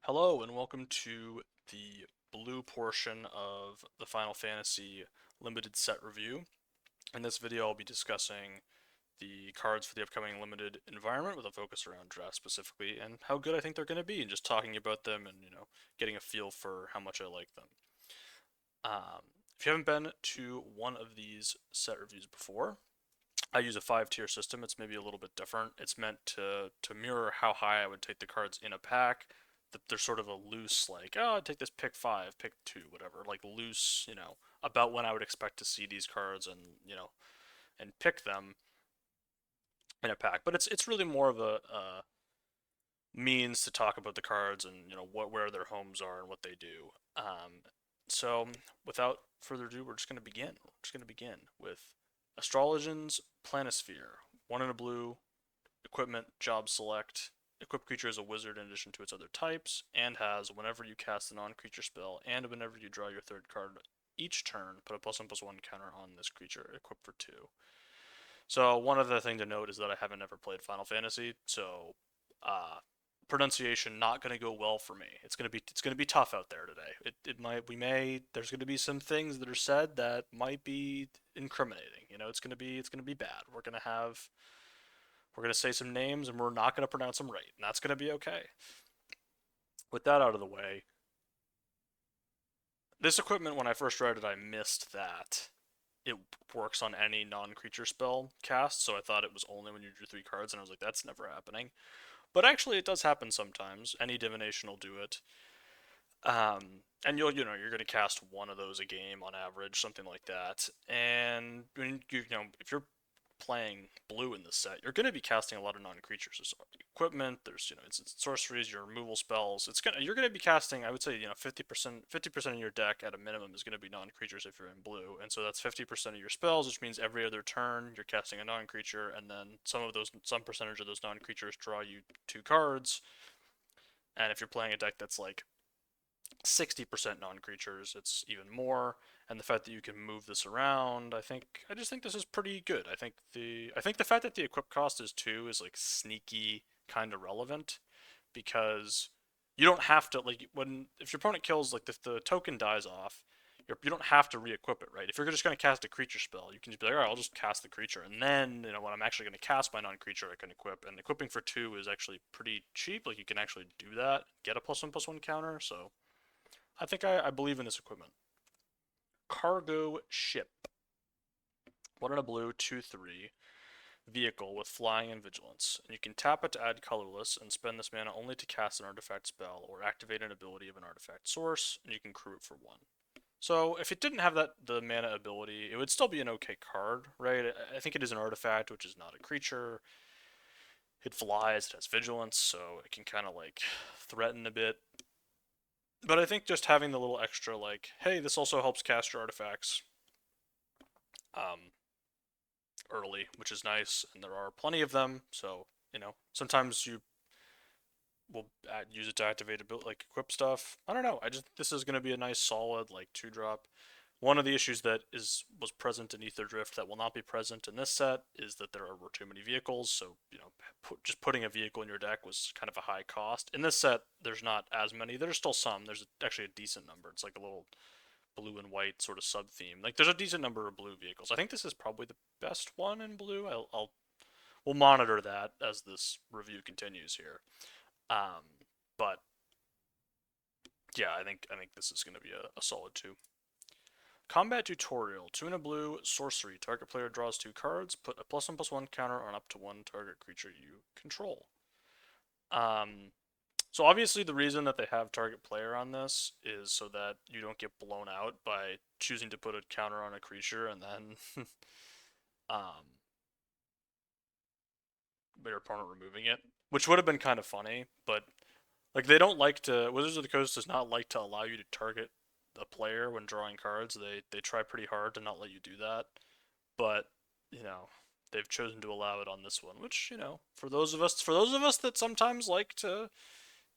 Hello and welcome to the blue portion of the Final Fantasy limited set review. In this video I'll be discussing the cards for the upcoming limited environment with a focus around draft specifically and how good I think they're going to be and just talking about them and getting a feel for how much I like them. If you haven't been to one of these set reviews before, I use a 5 tier system. It's maybe a little bit different. It's meant to mirror how high I would take the cards in a pack. There's sort of a loose, like, oh, I'd take this pick 5, pick 2, whatever. Like loose, about when I would expect to see these cards and pick them in a pack. But it's really more of a means to talk about the cards and where their homes are and what they do. So without further ado, we're just gonna begin. We're just gonna begin with Astrologian's Planisphere. One in a blue, equipment, job select. Equipped creature is a wizard in addition to its other types, and has whenever you cast a non-creature spell and whenever you draw your third card each turn, put a +1/+1 counter on this creature, equipped for 2. So one other thing to note is that I haven't ever played Final Fantasy, so uh, pronunciation not going to go well for me. It's gonna be tough out there today. It might we may there's going to be some things that are said that might be incriminating. It's gonna be bad. We're gonna say some names and we're not gonna pronounce them right, and that's gonna be okay. With that out of the way, this equipment when I first read it, I missed that it works on any non-creature spell cast, so I thought it was only when you drew 3 cards, and I was like, that's never happening. But actually, it does happen sometimes. Any divination will do it. And you're going to cast one of those a game on average, something like that. And when if you're playing blue in this set, you're going to be casting a lot of non-creatures. There's equipment, there's it's sorceries, your removal spells. You're going to be casting. I would say 50% of your deck at a minimum is going to be non-creatures if you're in blue, and so that's 50% of your spells, which means every other turn you're casting a non-creature, and then some percentage of those non-creatures draw you 2 cards. And if you're playing a deck that's like 60% non-creatures, it's even more. And the fact that you can move this around, I just think this is pretty good. I think the fact that the equip cost is 2 is like sneaky kind of relevant, because you don't have to, like, when if your opponent kills, like, the token dies off, you don't have to re-equip it, right? If you're just going to cast a creature spell, you can just be like, all right, I'll just cast the creature, and then when I'm actually going to cast my non-creature, I can equip. And equipping for 2 is actually pretty cheap. Like, you can actually do that, get a +1/+1 counter. So I believe in this equipment. Cargo ship. One in a blue, 2/3 vehicle with flying and vigilance. And you can tap it to add colorless and spend this mana only to cast an artifact spell or activate an ability of an artifact source, and you can crew it for 1. So if it didn't have the mana ability, it would still be an okay card, right? I think it is an artifact, which is not a creature. It flies, it has vigilance, so it can kind of like threaten a bit. But I think just having the little extra, like, hey, this also helps cast your artifacts um, early, which is nice, and there are plenty of them. So sometimes you will use it to activate a bit, like equip stuff. I don't know. This is going to be a nice solid like 2-drop. One of the issues that was present in Ether Drift that will not be present in this set is that were too many vehicles. So just putting a vehicle in your deck was kind of a high cost. In this set, there's not as many. There's still some. There's actually a decent number. It's like a little blue and white sort of sub theme. Like, there's a decent number of blue vehicles. I think this is probably the best one in blue. We'll monitor that as this review continues here. But yeah, I think this is going to be a solid 2. Combat Tutorial. 2 in a blue, sorcery. Target player draws 2 cards. Put a +1/+1 counter on up to 1 target creature you control. Um, so obviously the reason that they have target player on this is so that you don't get blown out by choosing to put a counter on a creature and then um, your opponent removing it, which would have been kind of funny. But like, they don't like to. Wizards of the Coast does not like to allow you to target a player when drawing cards. They try pretty hard to not let you do that. But you know they've chosen to allow it on this one, which for those of us that sometimes like to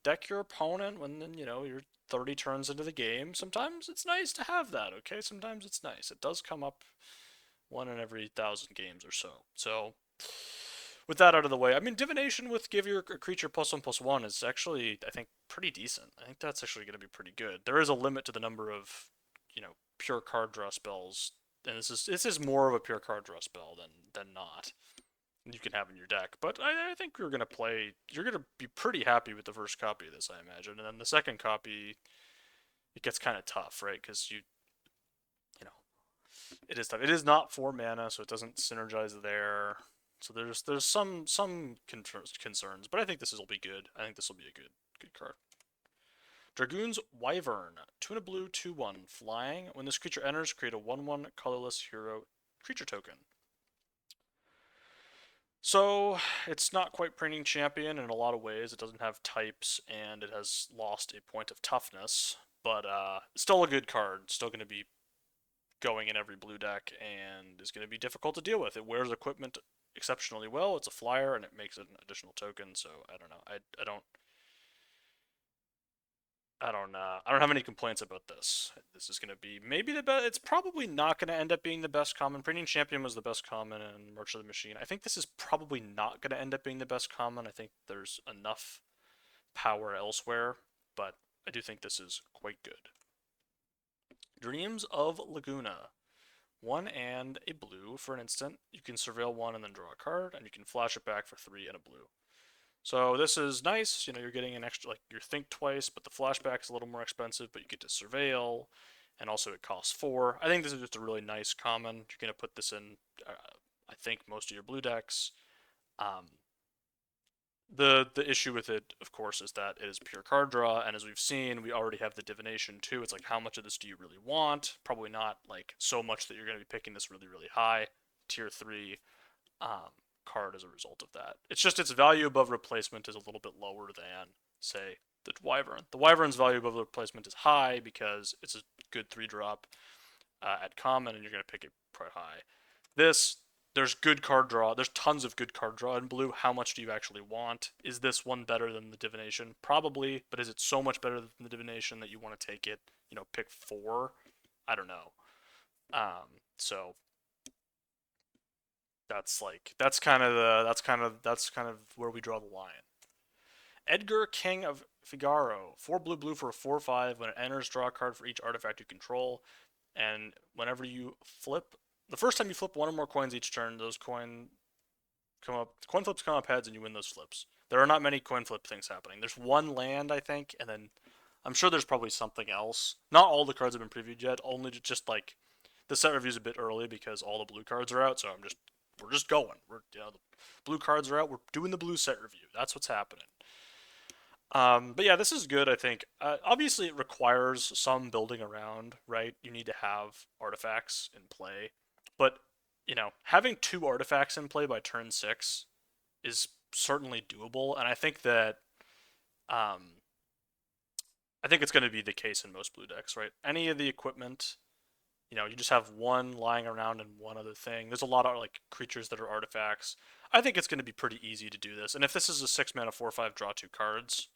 deck your opponent when then you're 30 turns into the game, sometimes it's nice to have that. Okay, sometimes it's nice. It does come up one in every 1,000 games or so. So with that out of the way, I mean, divination with give your creature +1/+1 is actually, I think, pretty decent. I think that's actually going to be pretty good. There is a limit to the number of, pure card draw spells, and this is more of a pure card draw spell than not. You can have in your deck, but I think you're gonna play. You're gonna be pretty happy with the first copy of this, I imagine, and then the second copy, it gets kind of tough, right? Because you know, it is tough. It is not 4 mana, so it doesn't synergize there. So there's some concerns, but I think this will be good. I think this will be a good card. Dragoon's Wyvern, 2 and a blue, 2/1, flying. When this creature enters, create a 1/1 colorless hero creature token. So it's not quite Preening Champion in a lot of ways. It doesn't have types, and it has lost a point of toughness, but still a good card. Still going to be going in every blue deck, and is going to be difficult to deal with. It wears equipment exceptionally well. It's a flyer, and it makes it an additional token. So I don't know. I don't have any complaints about this. This is going to be maybe the best. It's probably not going to end up being the best common. Preening Champion was the best common in March of the Machine. I think this is probably not going to end up being the best common. I think there's enough power elsewhere, but I do think this is quite good. Dreams of Laguna. 1 and a blue for an instant. You can surveil 1 and then draw a card, and you can flash it back for 3 and a blue. So this is nice, you're getting an extra, like, your think twice, but the flashback is a little more expensive, but you get to surveil, and also it costs 4. I think this is just a really nice common. You're going to put this in, I think, most of your blue decks. The issue with it, of course, is that it is pure card draw, and as we've seen, we already have the divination too. It's like, how much of this do you really want? Probably not, like, so much that you're going to be picking this really, really high, tier 3. Card as a result of that. It's just its value above replacement is a little bit lower than, say, the Wyvern. The Wyvern's value above replacement is high because it's a good 3-drop at common, and you're going to pick it quite high. There's good card draw. There's tons of good card draw in blue. How much do you actually want? Is this one better than the divination? Probably, but is it so much better than the divination that you want to take it? Pick 4. I don't know. So that's kind of where we draw the line. Edgar, King of Figaro, 4 blue blue for a 4/5. When it enters, draw a card for each artifact you control, and whenever you flip, the first time you flip 1 or more coins each turn, those coin flips come up heads, and you win those flips. There are not many coin flip things happening. There's 1 land, I think, and then I'm sure there's probably something else. Not all the cards have been previewed yet. Only just like the set review's a bit early because all the blue cards are out. So we're just going. The blue cards are out. We're doing the blue set review. That's what's happening. But yeah, this is good, I think. Obviously, it requires some building around, right? You need to have artifacts in play. But, having 2 artifacts in play by turn 6 is certainly doable. And I think that, it's going to be the case in most blue decks, right? Any of the equipment, you just have 1 lying around and 1 other thing. There's a lot of, like, creatures that are artifacts. I think it's going to be pretty easy to do this. And if this is a 6 mana 4/5 draw 2 cards,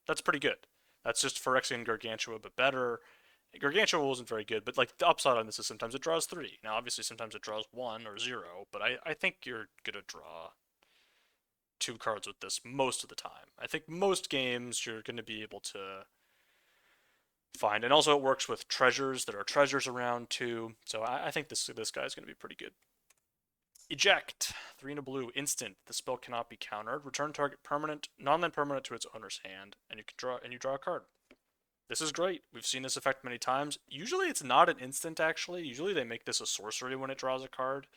that's pretty good. That's just Phyrexian Gargantua, but better. Gargantua wasn't very good, but, like, the upside on this is sometimes it draws 3. Now, obviously, sometimes it draws 1 or 0, but I think you're going to draw 2 cards with this most of the time. I think most games you're going to be able to find, and also it works with treasures. There are treasures around too, so I think this guy's going to be pretty good. Eject, 3 and a blue, instant. The spell cannot be countered. Return target permanent, non-land permanent to its owner's hand, and you draw a card. This is great. We've seen this effect many times. Usually it's not an instant, actually. Usually they make this a sorcery when it draws a card.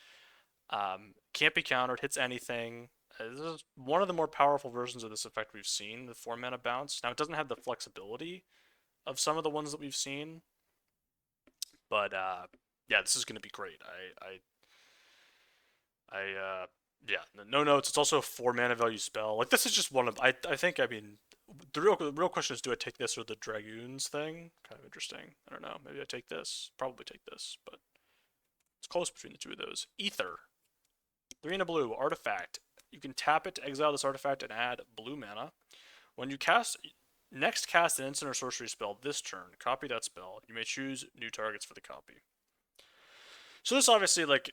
Can't be countered, hits anything. This is one of the more powerful versions of this effect we've seen, the 4 mana bounce. Now, it doesn't have the flexibility of some of the ones that we've seen, but yeah, this is going to be great. Yeah, no notes. It's also a 4 mana value spell. Like, this is just one of, I think, I mean, the real question is, do I take this or the Dragoons thing? Kind of interesting. I don't know. Maybe I take this. Probably take this, but it's close between the two of those. Ether, 3 and a blue, artifact. You can tap it to exile this artifact and add blue mana. When you cast an instant or sorcery spell this turn, copy that spell. You may choose new targets for the copy. So this obviously, like,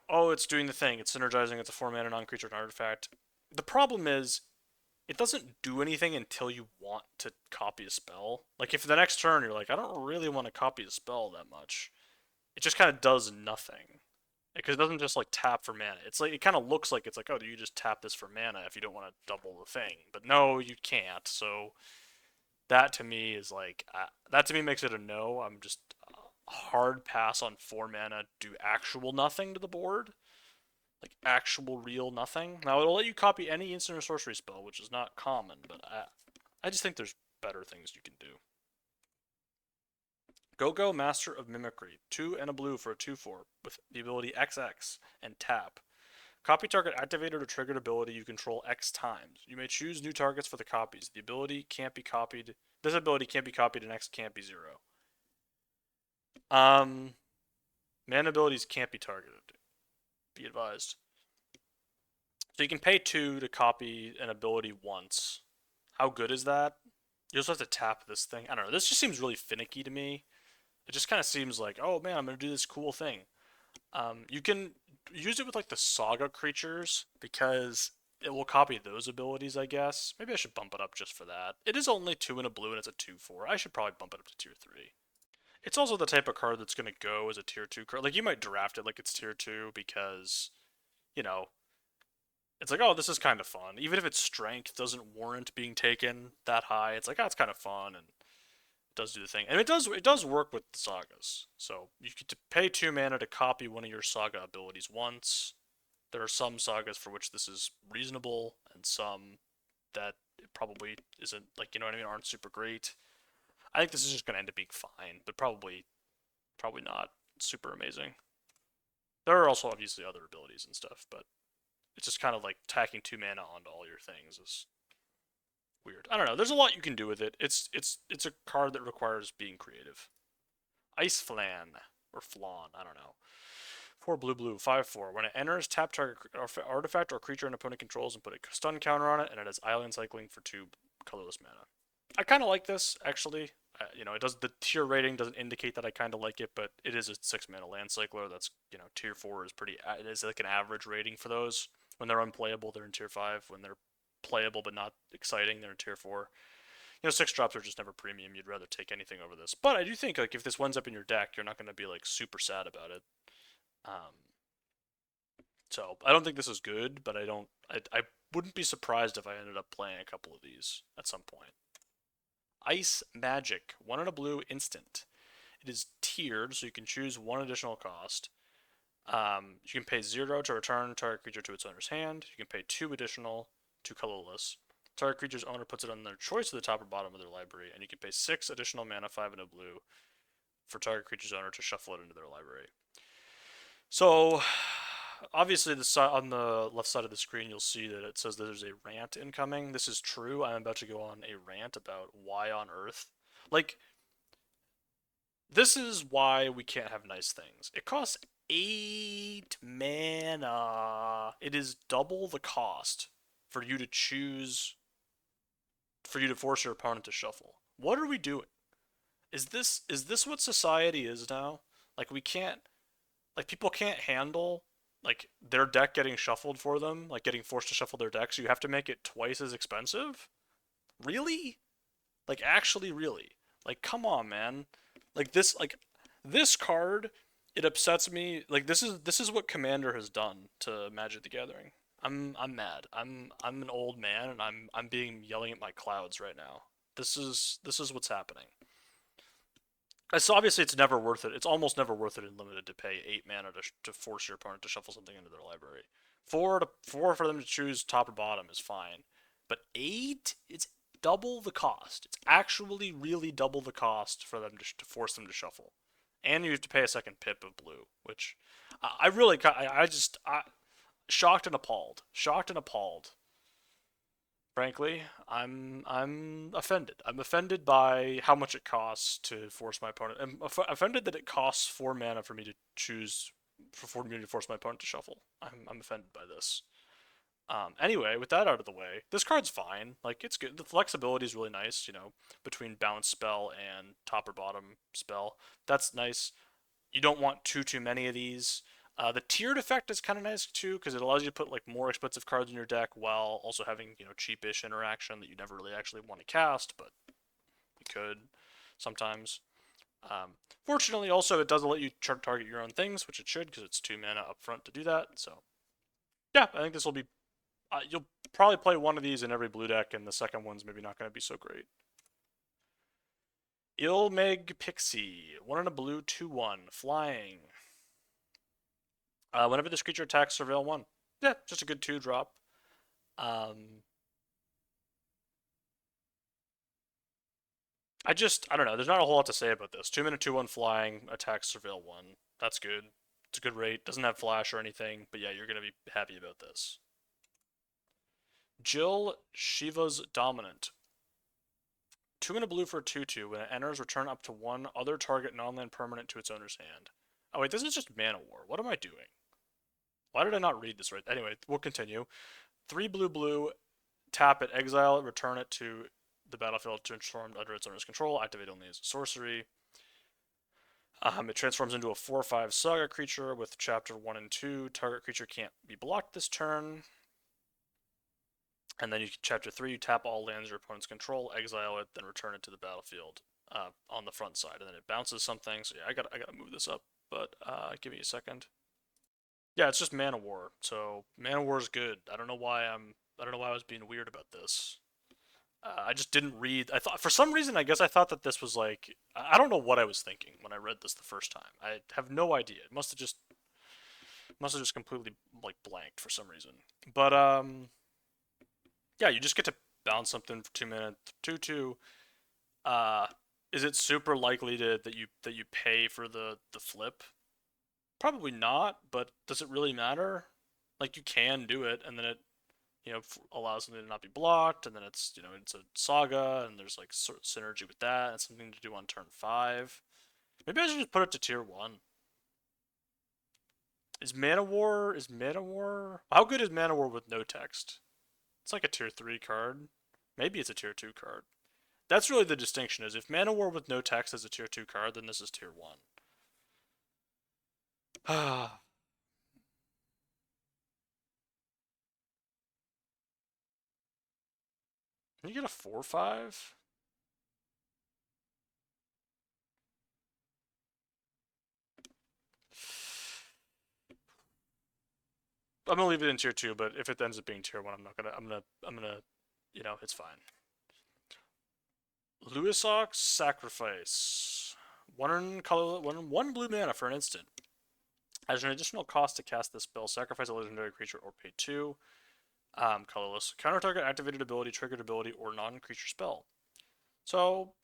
oh, it's doing the thing. It's synergizing. It's a 4 mana non-creature and artifact. The problem is it doesn't do anything until you want to copy a spell. Like if the next turn you're like, I don't really want to copy a spell that much. It just kind of does nothing. Because it doesn't just like tap for mana. It's like it kind of looks like it's like, oh, do you just tap this for mana if you don't want to double the thing? But no, you can't. So that to me is like that to me makes it a no. I'm just hard pass on 4 mana. Do actual nothing to the board, like actual real nothing. Now it'll let you copy any instant or sorcery spell, which is not common, but I just think there's better things you can do. Go-Go Master of Mimicry, 2 and a blue for a 2/4 with the ability XX and tap. Copy target activated or triggered ability you control X times. You may choose new targets for the copies. The ability can't be copied. This ability can't be copied and X can't be 0. Mana abilities can't be targeted. Be advised. So you can pay 2 to copy an ability once. How good is that? You also have to tap this thing. I don't know. This just seems really finicky to me. It just kind of seems like, oh man, I'm going to do this cool thing. You can use it with like the Saga creatures because it will copy those abilities, I guess. Maybe I should bump it up just for that. It is only 2 and a blue and it's a 2/4. I should probably bump it up to tier 3. It's also the type of card that's going to go as a tier 2 card. Like you might draft it like it's tier 2 because, you know, it's like, oh, this is kind of fun. Even if its strength doesn't warrant being taken that high, it's like, oh, it's kind of fun and it does do the thing. And it does work with the sagas. So you get to pay 2 mana to copy one of your saga abilities once. There are some sagas for which this is reasonable, and some that it probably isn't, like, you know what I mean, aren't super great. I think this is just gonna end up being fine, but probably not super amazing. There are also obviously other abilities and stuff, but it's just kind of like tacking 2 mana onto all your things is weird. I don't know. There's a lot you can do with it. It's a card that requires being creative. Ice Flan or Flan, I don't know. 4 blue blue, 5/4. When it enters, tap target artifact or creature an opponent controls and put a stun counter on it, and it has island cycling for 2 colorless mana. I kind of like this actually. It does the tier rating doesn't indicate that I kind of like it, but it is a 6 mana land cycler. That's tier 4 is pretty. It is like an average rating for those. When they're unplayable, they're in tier 5. When they're playable but not exciting, they're in tier 4. 6 drops are just never premium. You'd rather take anything over this. But I do think like if this winds up in your deck, you're not going to be like super sad about it. So I don't think this is good, but I wouldn't be surprised if I ended up playing a couple of these at some point. Ice Magic, 1 and a blue instant. It is tiered, so you can choose 1 additional cost. You can pay 0 to return target creature to its owner's hand. You can pay 2 additional, 2 colorless. Target creature's owner puts it on their choice of the top or bottom of their library, and you can pay 6 additional mana, 5 and a blue, for target creature's owner to shuffle it into their library. So, obviously, on the left side of the screen, you'll see that it says that there's a rant incoming. This is true. I'm about to go on a rant about why on earth. Like, this is why we can't have nice things. It costs 8 mana. It is double the cost for you to force your opponent to shuffle. What are we doing? Is this what society is now? Like people can't handle like their deck getting shuffled for them, like getting forced to shuffle their deck, so you have to make it twice as expensive? Really? Like actually really? Like come on, man. This card, it upsets me. Like this is what Commander has done to Magic the Gathering. I'm mad. I'm an old man and I'm being yelling at my clouds right now. This is what's happening. So obviously it's never worth it. It's almost never worth it in limited to pay 8 mana to force your opponent to shuffle something into their library. Four for them to choose top or bottom is fine, but 8, it's double the cost. It's actually really double the cost for them to force them to shuffle, and you have to pay a second pip of blue, which I really shocked and appalled. Shocked and appalled. Frankly, I'm offended. I'm offended by how much it costs to force my opponent. I'm offended that it costs 4 mana for me to choose for me to force my opponent to shuffle. I'm offended by this. Anyway, with that out of the way, this card's fine. Like it's good. The flexibility is really nice. Between bounce spell and top or bottom spell, that's nice. You don't want too many of these. The tiered effect is kind of nice too because it allows you to put like more expensive cards in your deck while also having cheapish interaction that you never really actually want to cast, but you could sometimes. Um, Fortunately, also it does let you target your own things, which it should because it's 2 mana up front to do that. So yeah, I think this will be. You'll probably play one of these in every blue deck, and the second one's maybe not going to be so great. Ilmeg Pixie, 1 and a blue, 2/1, flying. Whenever this creature attacks, surveil 1. Yeah, just a good 2-drop. Um, I don't know. There's not a whole lot to say about this. 2 mana, 2/1 flying, attacks, surveil 1. That's good. It's a good rate. Doesn't have flash or anything, but yeah, you're going to be happy about this. Jill, Shiva's Dominant. 2 and a blue for a 2/2. When it enters, return up to one other target non-land permanent to its owner's hand. Oh wait, this is just Mana War. What am I doing? Why did I not read this right? Anyway, we'll continue. 3 blue blue, tap it, exile it, return it to the battlefield transformed under its owner's control. Activate only as a sorcery. It transforms into a 4/5 saga creature with chapter 1 and 2. Target creature can't be blocked this turn. And then you chapter 3, you tap all lands your opponent's control, exile it, then return it to the battlefield on the front side, and then it bounces something. So yeah, I gotta move this up, but give me a second. Yeah, it's just Mana War. So Mana War is good. I don't know why I was being weird about this. I just didn't read. I thought for some reason, I guess I thought that this was like I don't know what I was thinking when I read this the first time. I have no idea. It must have just completely like blanked for some reason. But yeah, you just get to bounce something for 2 minutes. 2/2. Uh, is it super likely that you pay for the flip? Probably not, but does it really matter? Like you can do it, and then it allows something to not be blocked, and then it's a saga, and there's like sort of synergy with that, and something to do on turn 5. Maybe I should just put it to tier 1. Is Mana War? How good is Mana War with no text? It's like a tier 3 card. Maybe it's a tier 2 card. That's really the distinction is if Mana War with no text is a tier 2 card, then this is tier 1. Ah. Can you get a 4/5? I'm gonna leave it in tier 2, but if it ends up being tier 1, I'm gonna it's fine. Luisox Sacrifice. One blue mana for an instant. As an additional cost to cast this spell, sacrifice a legendary creature or pay 2. Colorless. Counter target activated ability, triggered ability, or non-creature spell. So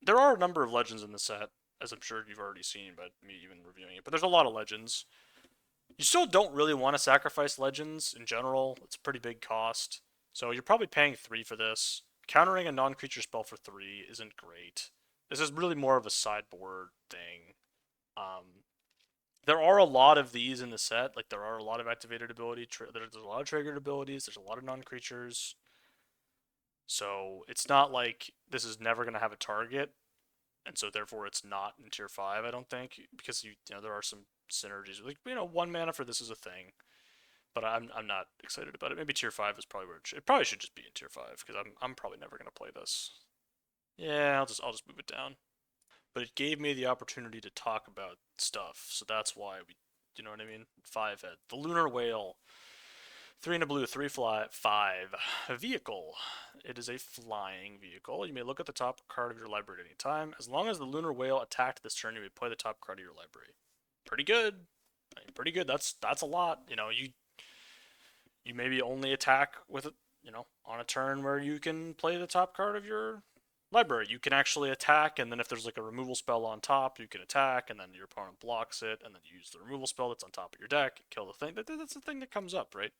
there are a number of legends in the set, as I'm sure you've already seen by me even reviewing it. But there's a lot of legends. You still don't really want to sacrifice legends in general. It's a pretty big cost. So you're probably paying 3 for this. Countering a non-creature spell for 3 isn't great. This is really more of a sideboard thing. There are a lot of these in the set. Like there are a lot of activated ability. There's a lot of triggered abilities. There's a lot of non-creatures. So it's not like this is never going to have a target, and so therefore it's not in tier 5. I don't think because there are some synergies. Like 1 mana for this is a thing, but I'm not excited about it. Maybe tier 5 is probably where it probably should just be in tier 5 because I'm probably never going to play this. Yeah, I'll just move it down. But it gave me the opportunity to talk about stuff, so that's why you know what I mean. 5 head, the Lunar Whale, 3 and a blue, 3/5. A vehicle. It is a flying vehicle. You may look at the top card of your library at any time. As long as the Lunar Whale attacked this turn, you may play the top card of your library. Pretty good. Pretty good. That's a lot. You maybe only attack with it, on a turn where you can play the top card of your library. You can actually attack, and then if there's like a removal spell on top, you can attack, and then your opponent blocks it, and then you use the removal spell that's on top of your deck, and kill the thing. That's the thing that comes up, right?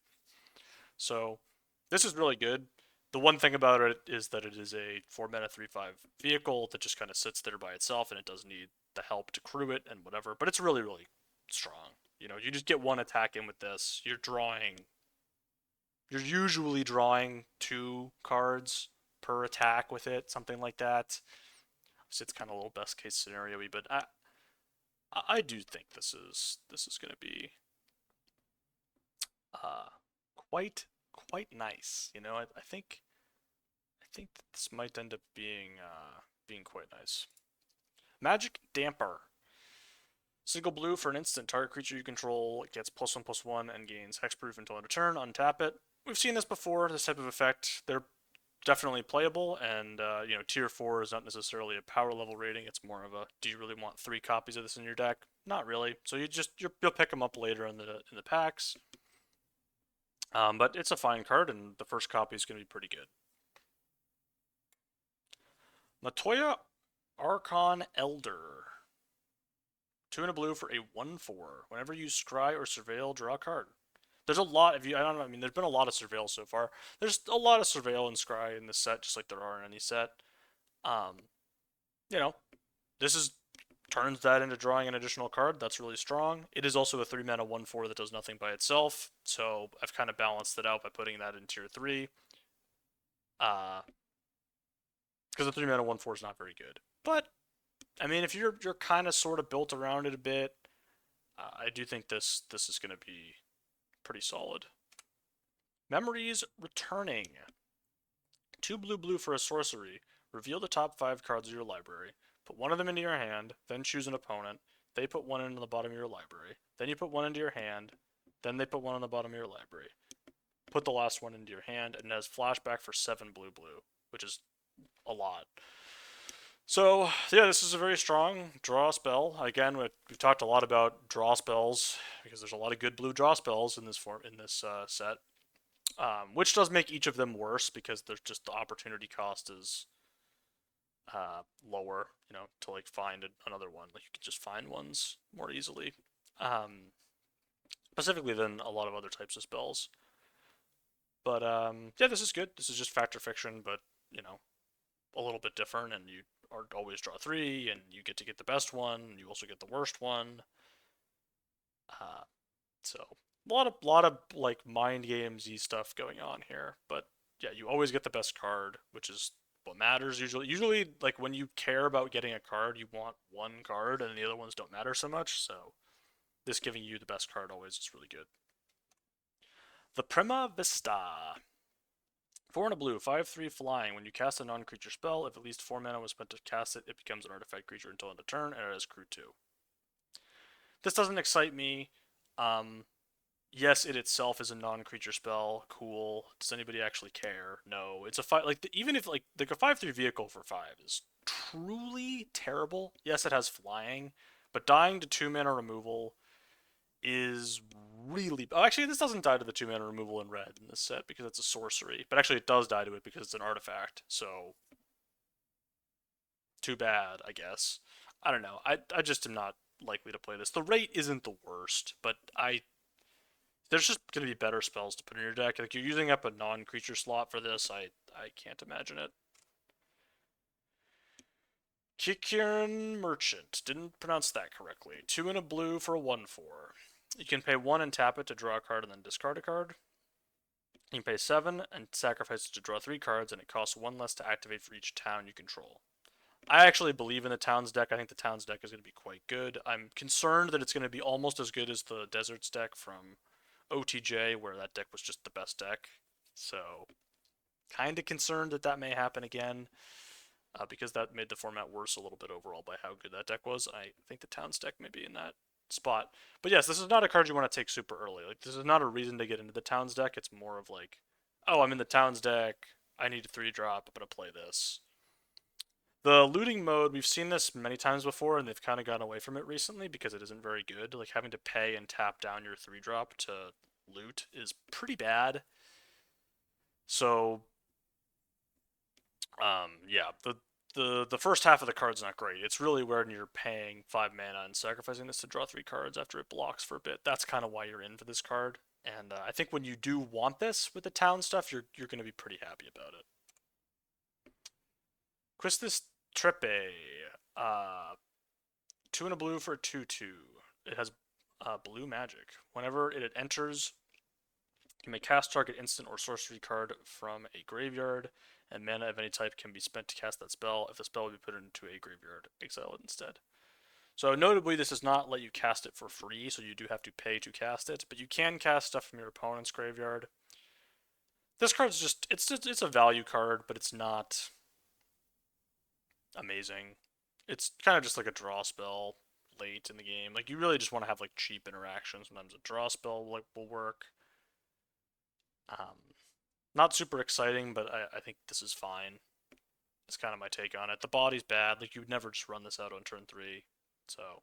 So this is really good. The one thing about it is that it is a 4 mana 3/5 vehicle that just kind of sits there by itself, and it doesn't need the help to crew it and whatever. But it's really, really strong. You just get one attack in with this. You're usually drawing 2 cards per attack with it, something like that. So it's kind of a little best case scenario-y, but I do think this is going to be uh, quite quite nice. You know, I think that this might end up being quite nice. Magic Damper. Single blue for an instant. Target creature you control gets +1/+1 and gains hexproof until end of turn. Untap it. We've seen this before. This type of effect. They're definitely playable, and tier 4 is not necessarily a power level rating. It's more of a, do you really want 3 copies of this in your deck? Not really. So you'll pick them up later in the packs. But it's a fine card, and the first copy is going to be pretty good. Matoya Archon Elder. 2 and a blue for a 1/4. Whenever you scry or surveil, draw a card. There's a lot of you. I don't know. I mean, there's been a lot of surveil so far. There's a lot of surveil and scry in this set, just like there are in any set. Um, you know, this is turns that into drawing an additional card. That's really strong. It is also a 3 mana 1/4 that does nothing by itself. So I've kind of balanced it out by putting that in tier 3. Because the 3 mana 1/4 is not very good. But I mean, if you're kind of sort of built around it a bit, I do think this is going to be pretty solid. Memories Returning. 2 blue for a sorcery. Reveal the top 5 cards of your library. Put one of them into your hand, then choose an opponent. They put one into the bottom of your library. Then you put one into your hand. Then they put one on the bottom of your library. Put the last one into your hand, and it has flashback for 7 blue, which is a lot. So, yeah, this is a very strong draw spell. Again, we've talked a lot about draw spells because there's a lot of good blue draw spells in this set. Which does make each of them worse because there's just the opportunity cost is lower, to like find another one. Like you could just find ones more easily, specifically than a lot of other types of spells. But yeah, this is good. This is just Fact or Fiction, but a little bit different, and you are always draw 3, and you get to get the best one, and you also get the worst one. So a lot of like mind gamesy stuff going on here, but yeah, you always get the best card, which is what matters usually. Usually, like when you care about getting a card, you want one card, and the other ones don't matter so much. So this giving you the best card always is really good. The Prima Vista. 4 and a blue, 5/3 flying. When you cast a non-creature spell, if at least 4 mana was spent to cast it, it becomes an artifact creature until end of turn, and it has crew 2. This doesn't excite me. Yes, it itself is a non-creature spell. Cool. Does anybody actually care? No. It's a five. Even if like a 5/3 vehicle for 5 is truly terrible. Yes, it has flying, but dying to 2 mana removal is really. Oh, actually, this doesn't die to the 2 mana removal in red in this set because it's a sorcery. But actually, it does die to it because it's an artifact. So, too bad, I guess. I don't know. I just am not likely to play this. The rate isn't the worst, but there's just going to be better spells to put in your deck. Like you're using up a non-creature slot for this. I can't imagine it. Kikirin Merchant. Didn't pronounce that correctly. 2 and a blue for a 1/4. You can pay 1 and tap it to draw a card and then discard a card. You can pay 7 and sacrifice it to draw 3 cards, and it costs 1 less to activate for each town you control. I actually believe in the Towns deck. I think the Towns deck is going to be quite good. I'm concerned that it's going to be almost as good as the Deserts deck from OTJ, where that deck was just the best deck. So, kind of concerned that may happen again, because that made the format worse a little bit overall by how good that deck was. I think the Towns deck may be in that spot. But yes, this is not a card you want to take super early. Like, this is not a reason to get into the Towns deck. It's more of like, oh, I'm in the Towns deck. I need a 3-drop. I'm going to play this. The looting mode, we've seen this many times before, and they've kind of gone away from it recently because it isn't very good. Like, having to pay and tap down your 3-drop to loot is pretty bad. So, yeah, the first half of the card's not great. It's really when you're paying 5 mana and sacrificing this to draw 3 cards after it blocks for a bit. That's kind of why you're in for this card. And I think when you do want this with the town stuff, you're going to be pretty happy about it. Quistis Treppe. 2 and a blue for a 2/2. It has blue magic. Whenever it enters, you may cast target instant or sorcery card from a graveyard, and mana of any type can be spent to cast that spell. If the spell would be put into a graveyard, exile it instead. So notably, this does not let you cast it for free, so you do have to pay to cast it, but you can cast stuff from your opponent's graveyard. This card's it's a value card, but it's not amazing. It's kind of just like a draw spell late in the game. Like you really just want to have like cheap interaction. Sometimes a draw spell will work. Um, Not super exciting, but I think this is fine. It's kind of my take on it. The body's bad. Like you would never just run this out on turn 3. So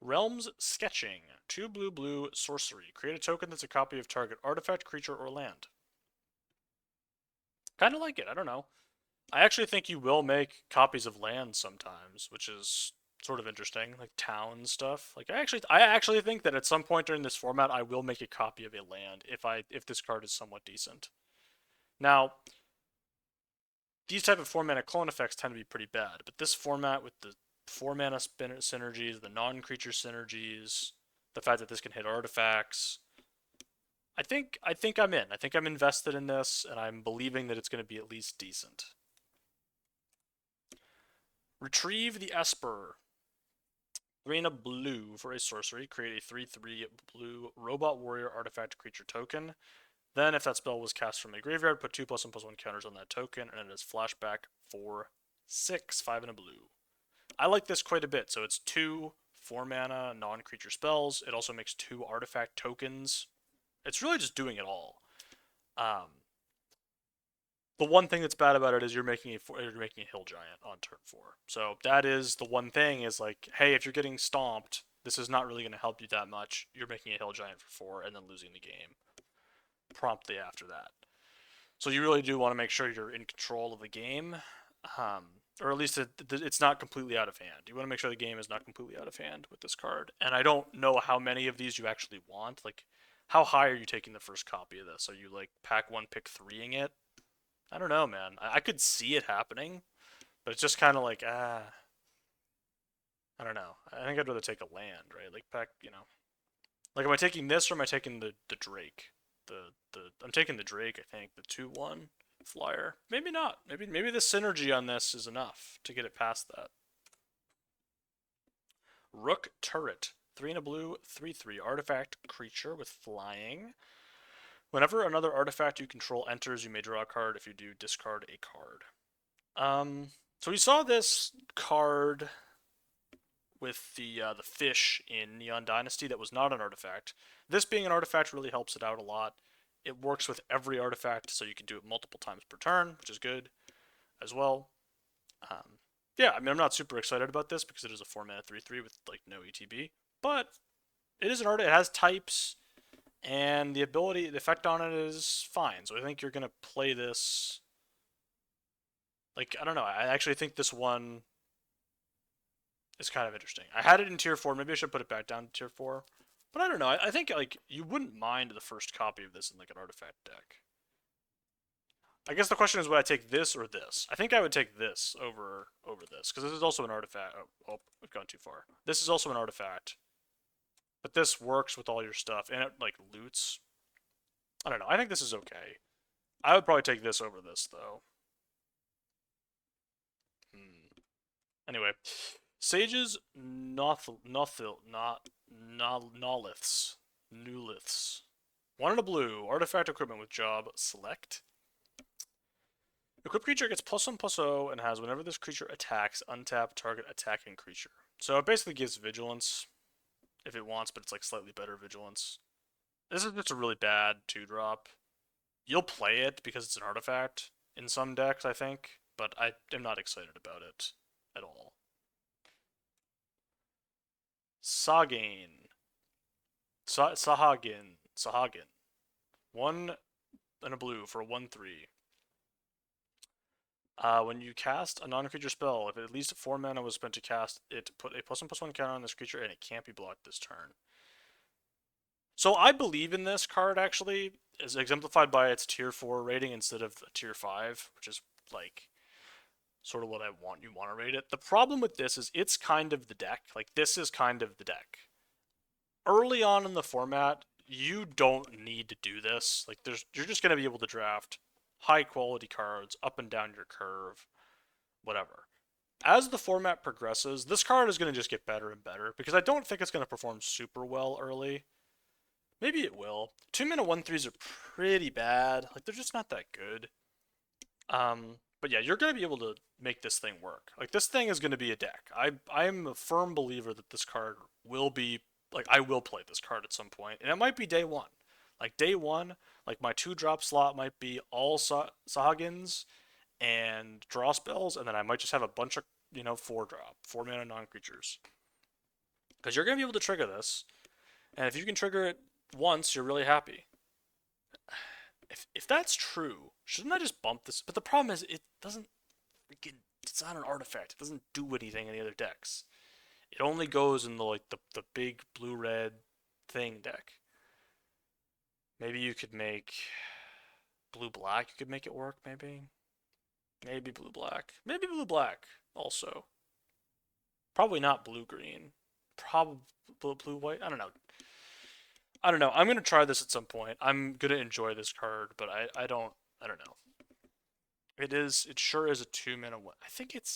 Realms Sketching. 2 blue blue sorcery. Create a token that's a copy of target artifact, creature, or land. Kind of like it. I don't know. I actually think you will make copies of land sometimes, which is sort of interesting, like town stuff. Like I actually think that at some point during this format I will make a copy of a land if this card is somewhat decent. Now, these type of 4-mana clone effects tend to be pretty bad, but this format with the 4-mana synergies, the non-creature synergies, the fact that this can hit artifacts, I think I'm in. I think I'm invested in this, and I'm believing that it's going to be at least decent. Retrieve the Esper. 3 and a blue for a sorcery. Create a 3/3 blue robot warrior artifact creature token. Then, if that spell was cast from a graveyard, put 2+1/+1 counters on that token, and it is flashback for 6, 5 and a blue. I like this quite a bit. So it's 2 4-mana non-creature spells. It also makes 2 artifact tokens. It's really just doing it all. The one thing that's bad about it is you're making a hill giant on turn 4. So that is the one thing is like, hey, if you're getting stomped, this is not really going to help you that much. You're making a hill giant for 4 and then losing the game promptly after that. So you really do want to make sure you're in control of the game, or at least it's not completely out of hand. You want to make sure the game is not completely out of hand with this card. And I don't know how many of these you actually want. Like, how high are you taking the first copy of this? Are you like pack 1, pick 3ing it? I don't know, man. I could see it happening, but it's just kind of like, I don't know. I think I'd rather take a land, right? Like pack, like am I taking this or am I taking the Drake? I'm taking the Drake, I think, the 2/1 flyer. Maybe not. Maybe the synergy on this is enough to get it past that. Rook Turret. 3 and a blue, 3/3 artifact creature with flying. Whenever another artifact you control enters, you may draw a card. If you do, discard a card. So we saw this card with the fish in Neon Dynasty that was not an artifact. This being an artifact really helps it out a lot. It works with every artifact, so you can do it multiple times per turn, which is good as well. Yeah, I mean, I'm not super excited about this because it is a 4-mana 3/3 with like no ETB, but it is an art. It has types, and the effect on it is fine. So I think you're gonna play this. Like, I don't know. I actually think this one is kind of interesting. I had it in tier 4. Maybe I should put it back down to tier 4. But I don't know. I think like you wouldn't mind the first copy of this in like an artifact deck. I guess the question is, would I take this or this? I think I would take this over this because this is also an artifact. Oh, we've gone too far. This is also an artifact, but this works with all your stuff and it like loots. I don't know. I think this is okay. I would probably take this over this though. Anyway, Sage's Noliths. Nuliths. 1 and a blue. Artifact equipment with job. Select. Equipped creature gets +1/+0 and has whenever this creature attacks, untap target attacking creature. So it basically gives vigilance if it wants, but it's like slightly better vigilance. This is just a really bad 2-drop. You'll play it because it's an artifact in some decks, I think, but I am not excited about it at all. Sagain. Sahagin. 1 and a blue for a 1/3. When you cast a non-creature spell, if at least 4 mana was spent to cast it, put a +1/+1 counter on this creature, and it can't be blocked this turn. So I believe in this card, actually, as exemplified by its tier 4 rating instead of a tier 5, which is, like, sort of what you want to rate it. The problem with this is it's kind of the deck. Like, this is kind of the deck. Early on in the format, you don't need to do this. Like, you're just going to be able to draft high quality cards up and down your curve, whatever. as the format progresses, this card is going to just get better and better because I don't think it's going to perform super well early. Maybe it will. 2 mana 1/3s are pretty bad. Like they're just not that good. But yeah, you're going to be able to make this thing work. Like this thing is going to be a deck. I'm a firm believer that this card will be like I will play this card at some point, and it might be day one. Like day one, like my 2-drop slot might be all Sahagins and draw spells, and then I might just have a bunch of 4-drop, 4 mana non-creatures. Because you're going to be able to trigger this, and if you can trigger it once, you're really happy. If that's true, shouldn't I just bump this? But the problem is, it doesn't. It's not an artifact. It doesn't do anything in the other decks. It only goes in the big blue red thing deck. Maybe you could make blue black. You could make it work. Maybe blue black. Maybe blue black also. Probably not blue green. Probably blue white. I don't know. I'm gonna try this at some point. I'm gonna enjoy this card, but I don't know. It sure is a 2 mana one. I think it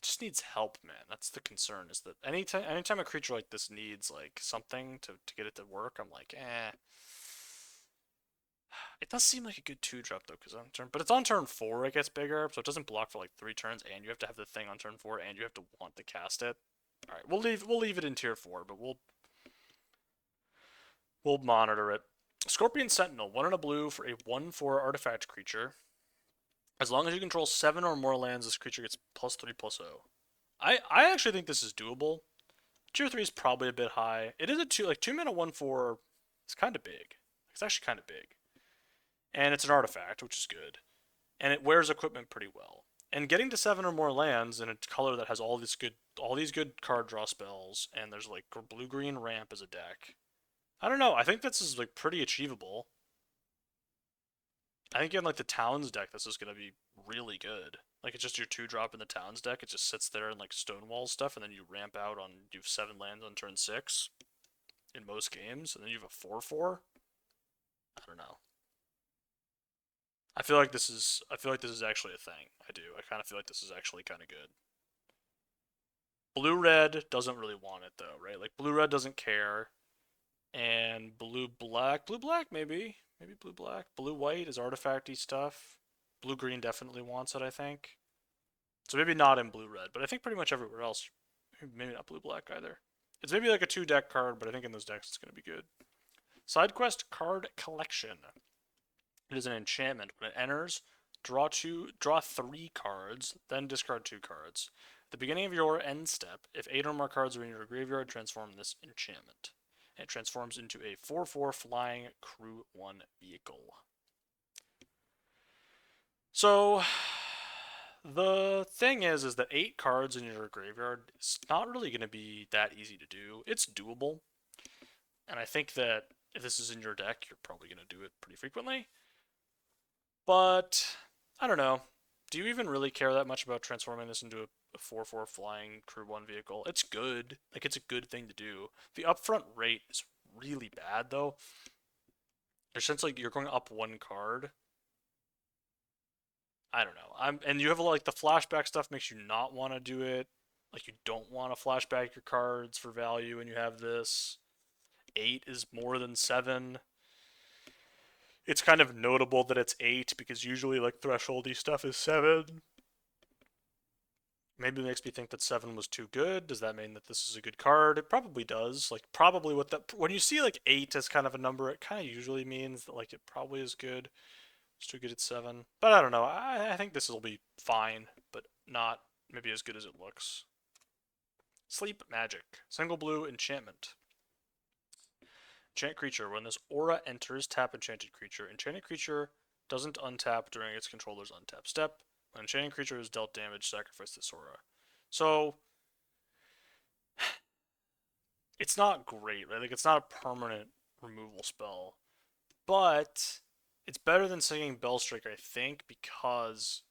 just needs help, man. That's the concern. Is that anytime a creature like this needs like something to get it to work, I'm like, eh. It does seem like a good 2-drop though, because on turn, but it's on turn 4 it gets bigger, so it doesn't block for like 3 turns, and you have to have the thing on turn 4, and you have to want to cast it. All right, we'll leave it in tier 4, but we'll monitor it. Scorpion Sentinel, 1 and a blue for a 1/4 artifact creature. As long as you control 7 or more lands, this creature gets +3/+0. I actually think this is doable. Tier 3 is probably a bit high. It is a 2 mana 1/4. It's kind of big. It's actually kind of big. And it's an artifact, which is good. And it wears equipment pretty well. And getting to 7 or more lands in a color that has all these good card draw spells, and there's like blue green ramp as a deck. I don't know. I think this is like pretty achievable. I think in like the Towns deck, this is gonna be really good. Like it's just your 2-drop in the Towns deck. It just sits there and like stonewall stuff, and then you ramp out on you have 7 lands on turn 6 in most games, and then you have a 4/4. I don't know. I feel like this is actually a thing. I do. I kind of feel like this is actually kind of good. Blue red doesn't really want it though, right? Like blue red doesn't care, and blue black maybe blue black. Blue white is artifacty stuff. Blue green definitely wants it, I think. So maybe not in blue red, but I think pretty much everywhere else. Maybe not blue black either. It's maybe like a 2-deck card, but I think in those decks it's gonna be good. Side quest card collection. It is an enchantment. When it enters, draw 3 cards, then discard 2 cards. At the beginning of your end step, if 8 or more cards are in your graveyard, transform this enchantment. It transforms into a 4/4 flying crew 1 vehicle. So the thing is that 8 cards in your graveyard is not really going to be that easy to do. It's doable, and I think that if this is in your deck, you're probably going to do it pretty frequently. But I don't know. Do you even really care that much about transforming this into a 4/4 flying crew 1 vehicle? It's good. Like it's a good thing to do. The upfront rate is really bad though. Essentially you're going up 1 card. I don't know. And you have like the flashback stuff makes you not want to do it. Like you don't want to flashback your cards for value and you have this. 8 is more than 7. It's kind of notable that it's 8 because usually like thresholdy stuff is 7. Maybe it makes me think that 7 was too good. Does that mean that this is a good card? It probably does. Like probably when you see like 8 as kind of a number, it kind of usually means that like it probably is good. It's too good at 7. But I don't know. I think this will be fine, but not maybe as good as it looks. Sleep Magic. Single blue enchantment. Enchant creature. When this aura enters, tap enchanted creature. Enchanted creature doesn't untap during its controller's untap step. When enchanted creature is dealt damage, sacrifice this aura. So it's not great, right? Like it's not a permanent removal spell, but it's better than Singing Bellstrike, I think, because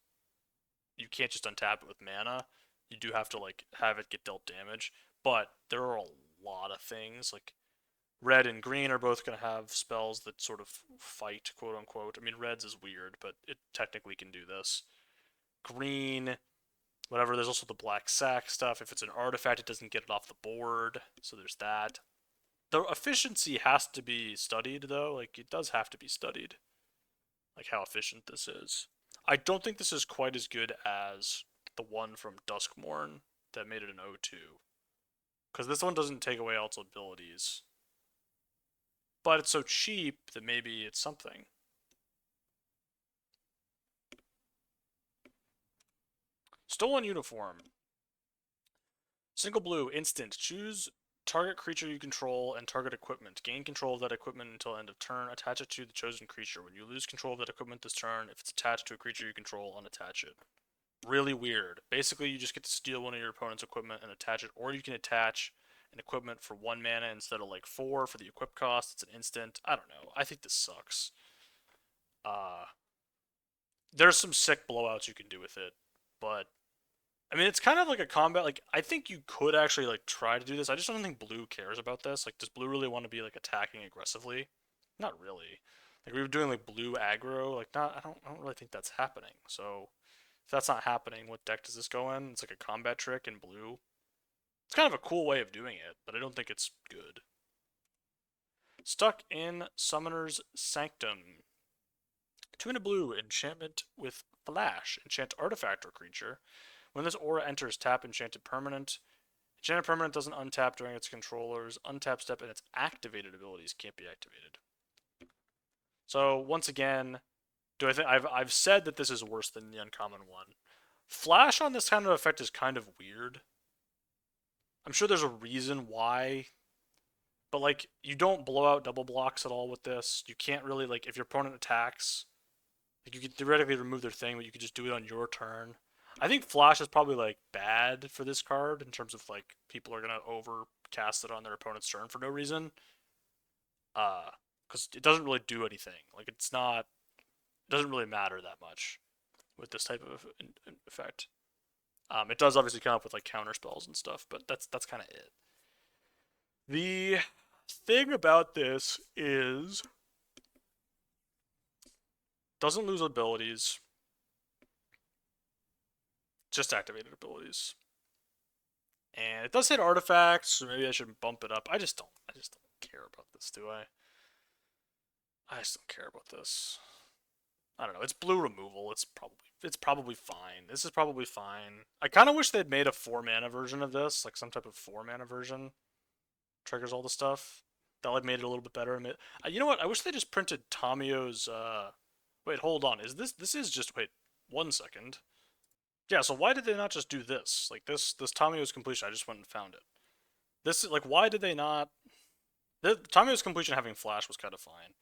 you can't just untap it with mana. You do have to like have it get dealt damage, but there are a lot of things like red and green are both going to have spells that sort of fight, quote unquote. I mean, red's is weird, but it technically can do this. Green whatever. There's also the black sack stuff. If it's an artifact, it doesn't get it off the board, so there's that. The efficiency has to be studied, though. Like, it does have to be studied, like how efficient this is. I don't think this is quite as good as the one from Duskmourn that made it an O2. Because this one doesn't take away all its abilities. But it's so cheap that maybe it's something. Stolen Uniform. Single blue, instant. Choose target creature you control and target equipment. Gain control of that equipment until end of turn. Attach it to the chosen creature. When you lose control of that equipment this turn, if it's attached to a creature you control, unattach it. Really weird. Basically, you just get to steal one of your opponent's equipment and attach it, or you can attach an equipment for 1 mana instead of like 4 for the equip cost. It's an instant. I don't know. I think this sucks. There's some sick blowouts you can do with it, but I mean, it's kind of like a combat. Like, I think you could actually like try to do this. I just don't think blue cares about this. Like, does blue really want to be like attacking aggressively? Not really. Like, we were doing like blue aggro. Like, not. I don't really think that's happening. So, if that's not happening, what deck does this go in? It's like a combat trick in blue. It's kind of a cool way of doing it, but I don't think it's good. Stuck in Summoner's Sanctum. 2 in a blue, enchantment with flash. Enchant artifact or creature. When this aura enters, tap enchanted permanent. Enchanted permanent doesn't untap during its controller's untap step, and its activated abilities can't be activated. So once again, do I think I've said that this is worse than the uncommon one. Flash on this kind of effect is kind of weird. I'm sure there's a reason why, but like you don't blow out double blocks at all with this. You can't really like if your opponent attacks, like you could theoretically remove their thing, but you could just do it on your turn. I think Flash is probably like bad for this card in terms of like people are gonna overcast it on their opponent's turn for no reason. Because it doesn't really do anything. Like it's not, it doesn't really matter that much with this type of effect. It does obviously come up with like counter spells and stuff, but that's kind of it. The thing about this is doesn't lose abilities, just activated abilities. And it does hit artifacts, so maybe I should bump it up. I just don't care about this, do I? I just don't care about this. I don't know. It's blue removal. It's probably fine. This is probably fine. I kind of wish they'd made a 4 mana version of this, like some type of 4 mana version. Triggers all the stuff. That like made it a little bit better. You know what? I wish they just printed Tamio's. Wait, hold on. Is this is just wait 1 second. Yeah. So why did they not just do this? Like this Tamio's completion. I just went and found it. This like why did they not? The Tamio's completion having flash was kind of fine.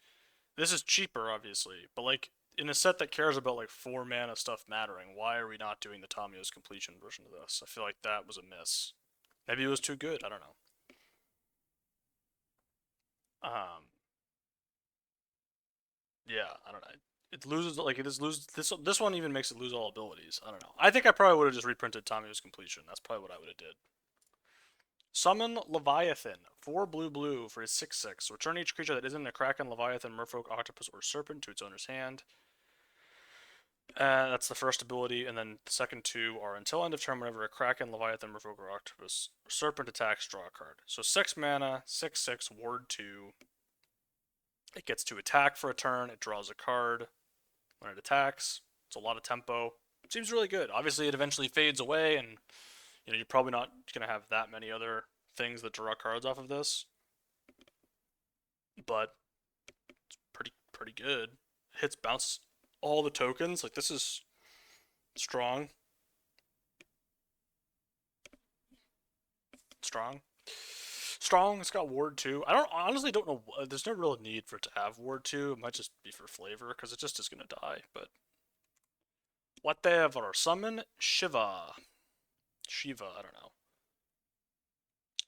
This is cheaper, obviously, but like in a set that cares about like 4 mana stuff mattering, why are we not doing the Tamio's completion version of this? I feel like that was a miss. Maybe it was too good. I don't know. Yeah, I don't know. It loses like it is lose this one even makes it lose all abilities. I don't know. I think I probably would have just reprinted Tamio's completion. That's probably what I would have did. Summon Leviathan. 4 blue for his 6/6. Return each creature that isn't a Kraken, Leviathan, Merfolk, Octopus, or Serpent to its owner's hand. That's the first ability, and then the second two are until end of turn, whenever a Kraken, Leviathan, Merfolk, or Octopus, or Serpent attacks, draw a card. So 6 mana, 6/6, Ward 2. It gets to attack for a turn, it draws a card when it attacks. It's a lot of tempo. It seems really good. Obviously, it eventually fades away, and you're probably not going to have that many other things that draw cards off of this. But it's pretty good. It hits bounce all the tokens. Like this is strong. Strong. It's got Ward 2. I honestly don't know. There's no real need for it to have Ward 2. It might just be for flavor because it just is gonna die. But whatever. Summon Shiva. I don't know.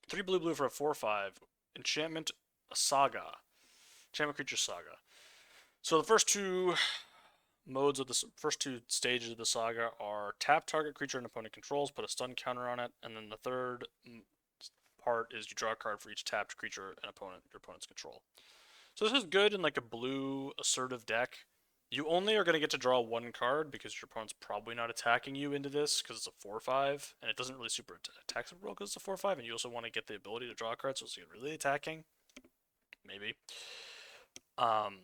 3 blue for a 4/5. Enchantment Saga. Enchantment Creature Saga. So the first two modes of the first two stages of the saga are tap target creature and opponent controls, put a stun counter on it, and then the third part is you draw a card for each tapped creature and your opponent's control. So this is good in like a blue assertive deck. You only are going to get to draw one card because your opponent's probably not attacking you into this because it's a 4/5, and it doesn't really super attack super well because it's a 4/5, and you also want to get the ability to draw cards so it's really attacking. Maybe. Um,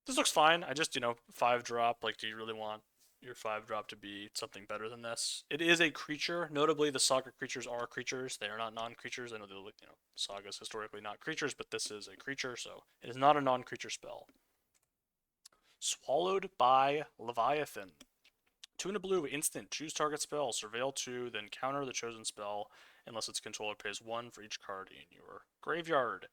this looks fine. I just, 5-drop. Like, do you really want your 5-drop to be something better than this? It is a creature. Notably, the saga creatures are creatures. They are not non-creatures. I know they're, saga's historically not creatures, but this is a creature, so it is not a non-creature spell. Swallowed by Leviathan. 2 and a blue, instant. Choose target spell. Surveil 2, then counter the chosen spell unless its controller pays 1 for each card in your graveyard.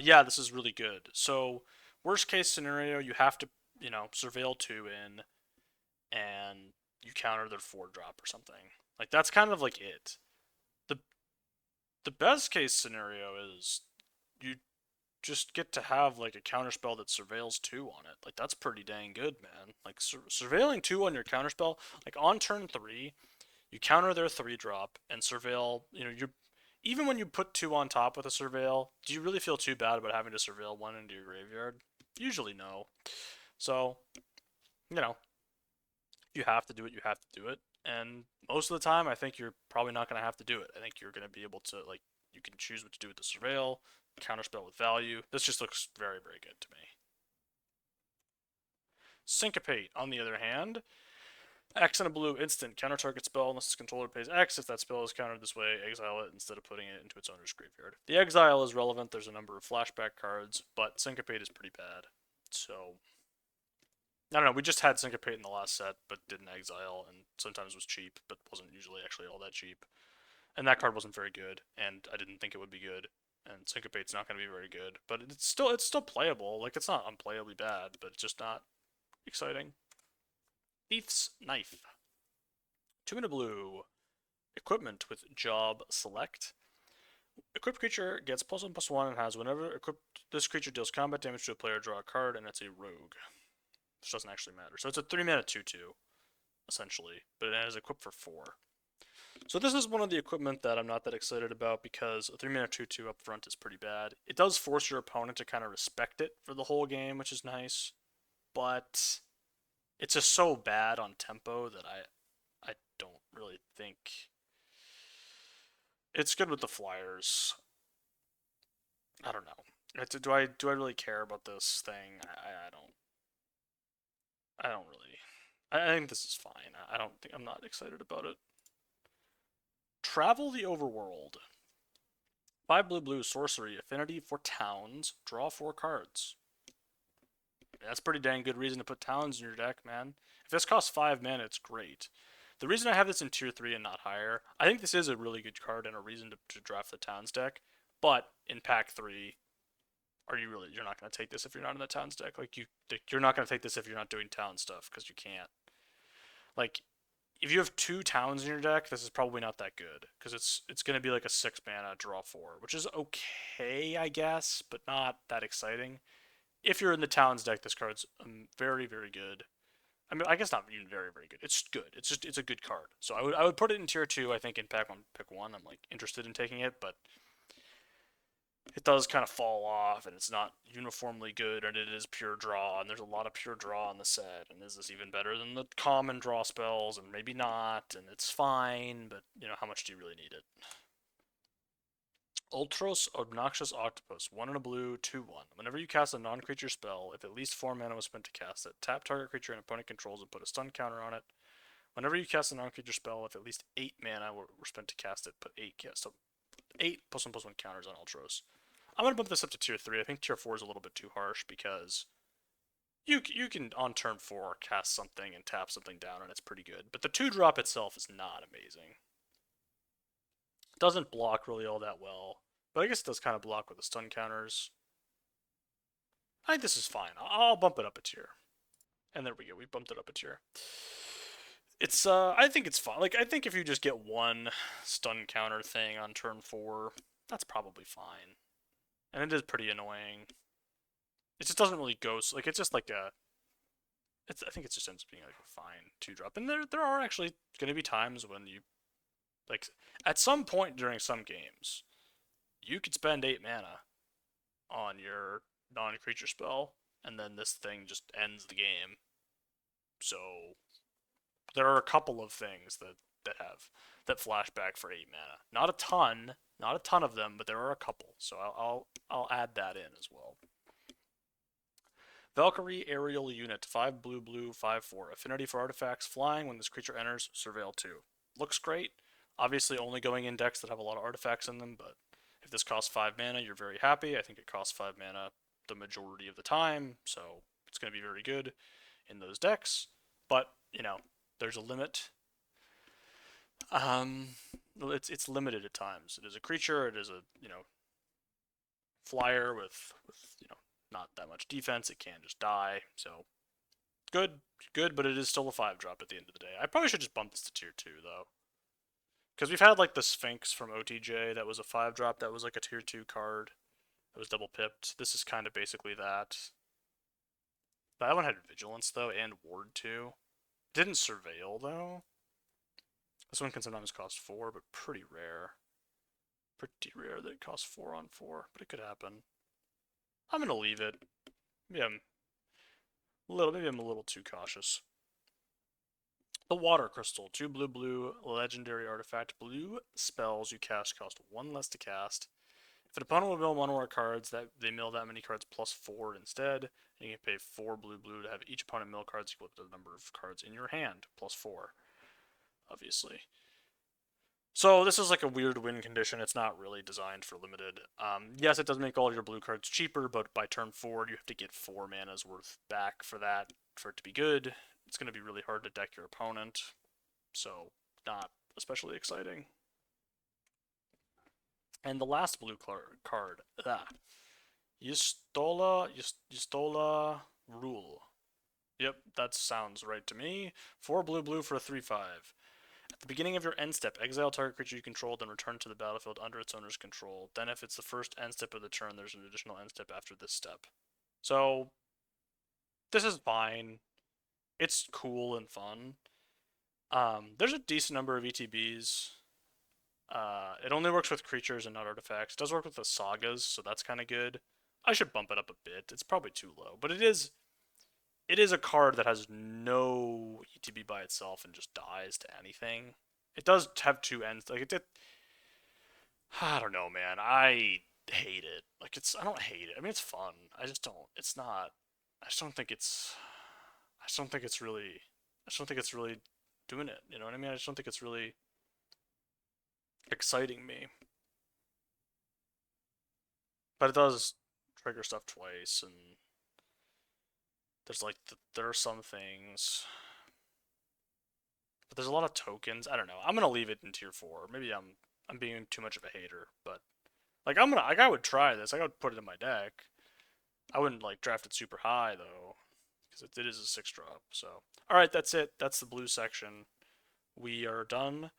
Yeah, this is really good. So, worst case scenario, you have to, surveil 2 in, and you counter their 4-drop or something. Like, that's kind of like it. The the best case scenario is you just get to have like a counterspell that surveils 2 on it. Like, that's pretty dang good, man. Like, surveilling 2 on your counterspell, like on turn 3, you counter their 3-drop and surveil, you're even when you put 2 on top with a surveil, do you really feel too bad about having to surveil 1 into your graveyard? Usually no. So, you know, if you have to do it, you have to do it. And most of the time, I think you're probably not going to have to do it. I think you're going to be able to, like, you can choose what to do with the surveil, counterspell with value. This just looks very, very good to me. Syncopate, on the other hand, X and a blue instant. Counter target spell unless its controller pays X. If that spell is countered this way, exile it instead of putting it into its owner's graveyard. The exile is relevant. There's a number of flashback cards, but Syncopate is pretty bad. So, I don't know. We just had Syncopate in the last set, but didn't exile, and sometimes was cheap, but wasn't usually actually all that cheap. And that card wasn't very good, and I didn't think it would be good. And Syncopate's not going to be very good, but it's still playable. Like, it's not unplayably bad, but it's just not exciting. Thief's Knife. 2 and a blue. Equipment with Job Select. Equipped creature gets +1/+1 and has whenever equipped this creature deals combat damage to a player, draw a card, and it's a rogue. Which doesn't actually matter. So it's a 3-mana 2/2, essentially, but it is equipped for 4. So this is one of the equipment that I'm not that excited about because a 3-mana 2/2 up front is pretty bad. It does force your opponent to kind of respect it for the whole game, which is nice, but it's just so bad on tempo that I don't really think it's good with the flyers. I don't know. Do I really care about this thing? I don't really. I think this is fine. I don't think I'm not excited about it. Travel the Overworld. 5 blue blue sorcery affinity for towns. Draw 4 cards. That's pretty dang good reason to put towns in your deck, man. If this costs 5 mana, it's great. The reason I have this in tier 3 and not higher, I think this is a really good card and a reason to draft the towns deck. But in pack 3, you're not going to take this if you're not in the towns deck. You're not going to take this if you're not doing town stuff because you can't. Like, if you have 2 towns in your deck, this is probably not that good because it's going to be like a 6 mana draw 4, which is okay, I guess, but not that exciting. If you're in the towns deck, this card's very, very good. I mean, I guess not even very, very good. It's good. It's a good card. So I would put it in tier 2. I think in pack 1, pick 1, I'm like interested in taking it, but it does kind of fall off, and it's not uniformly good, and it is pure draw, and there's a lot of pure draw in the set, and is this even better than the common draw spells, and maybe not, and it's fine, but, how much do you really need it? Ultros Obnoxious Octopus, 1 and a blue, 2/1. Whenever you cast a non-creature spell, if at least 4 mana was spent to cast it, tap target creature an opponent controls and put a stun counter on it. Whenever you cast a non-creature spell, if at least 8 mana were spent to cast it, put 8 so 8 +1/+1 counters on Ultros. I'm going to bump this up to tier 3. I think tier 4 is a little bit too harsh because you can, on turn 4, cast something and tap something down, and it's pretty good. But the 2-drop itself is not amazing. It doesn't block really all that well, but I guess it does kind of block with the stun counters. I think this is fine. I'll bump it up a tier. And there we go. We bumped it up a tier. I think it's fine. Like, I think if you just get one stun counter thing on turn 4, that's probably fine. And it is pretty annoying. It just doesn't really go. Like, it's just like a. I think it just ends up being like a fine 2-drop. And there are actually going to be times when you, like, at some point during some games, you could spend 8 mana on your non-creature spell, and then this thing just ends the game. So there are a couple of things that flash back for 8 mana. Not a ton, not a ton of them, but there are a couple. So I'll add that in as well. Valkyrie Aerial Unit, 5 blue blue, 5/4. Affinity for artifacts, flying. When this creature enters, surveil 2. Looks great. Obviously only going in decks that have a lot of artifacts in them, but if this costs 5 mana, you're very happy. I think it costs 5 mana the majority of the time, so it's going to be very good in those decks. But, you know, there's a limit. It's limited at times. It is a creature, it is a, flyer with not that much defense. It can just die. So good, but it is still a 5-drop at the end of the day. I probably should just bump this to tier 2 though. Because we've had like the Sphinx from OTJ that was a 5-drop that was like a tier 2 card. That was double pipped. This is kind of basically that. That one had Vigilance though, and Ward 2. Didn't Surveil though. This one can sometimes cost 4, but pretty rare. Pretty rare that it costs 4 on 4, but it could happen. I'm gonna leave it. Maybe I'm a little too cautious. The Water Crystal, 2 blue blue, legendary artifact. Blue spells you cast cost 1 less to cast. If an opponent will mill 1 or more cards, that they mill that many cards plus 4 instead, and you can pay 4 blue blue to have each opponent mill cards equal to the number of cards in your hand, plus 4, obviously. So this is like a weird win condition. It's not really designed for limited. Yes, it does make all your blue cards cheaper, but by turn 4, you have to get 4 mana's worth back for that, for it to be good. It's going to be really hard to deck your opponent, so not especially exciting. And the last blue card, Y'shtola Rule. Yep, that sounds right to me. 4 blue blue for a 3/5. At the beginning of your end step, exile target creature you control, then return to the battlefield under its owner's control. Then if it's the first end step of the turn, there's an additional end step after this step. So, this is fine. It's cool and fun. There's a decent number of ETBs. It only works with creatures and not artifacts. It does work with the sagas, so that's kind of good. I should bump it up a bit. It's probably too low, but it is a card that has no ETB by itself and just dies to anything. It does have 2 ends. Like it did. I don't know, man. I hate it. Like I don't hate it. I mean, it's fun. I just don't. It's not. I just don't think it's. I just don't think it's really. I just don't think it's really doing it. You know what I mean? I just don't think it's really exciting me. But it does trigger stuff twice, and there's like there are some things, but there's a lot of tokens. I don't know. I'm gonna leave it in tier 4. Maybe I'm being too much of a hater, but like I would try this. I would put it in my deck. I wouldn't like draft it super high though, because it is a 6-drop. So all right, that's it. That's the blue section. We are done.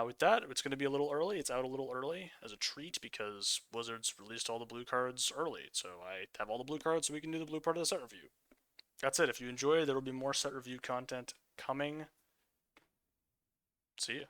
With that, it's going to be a little early. It's out a little early as a treat because Wizards released all the blue cards early. So I have all the blue cards so we can do the blue part of the set review. That's it. If you enjoy, there will be more set review content coming. See ya.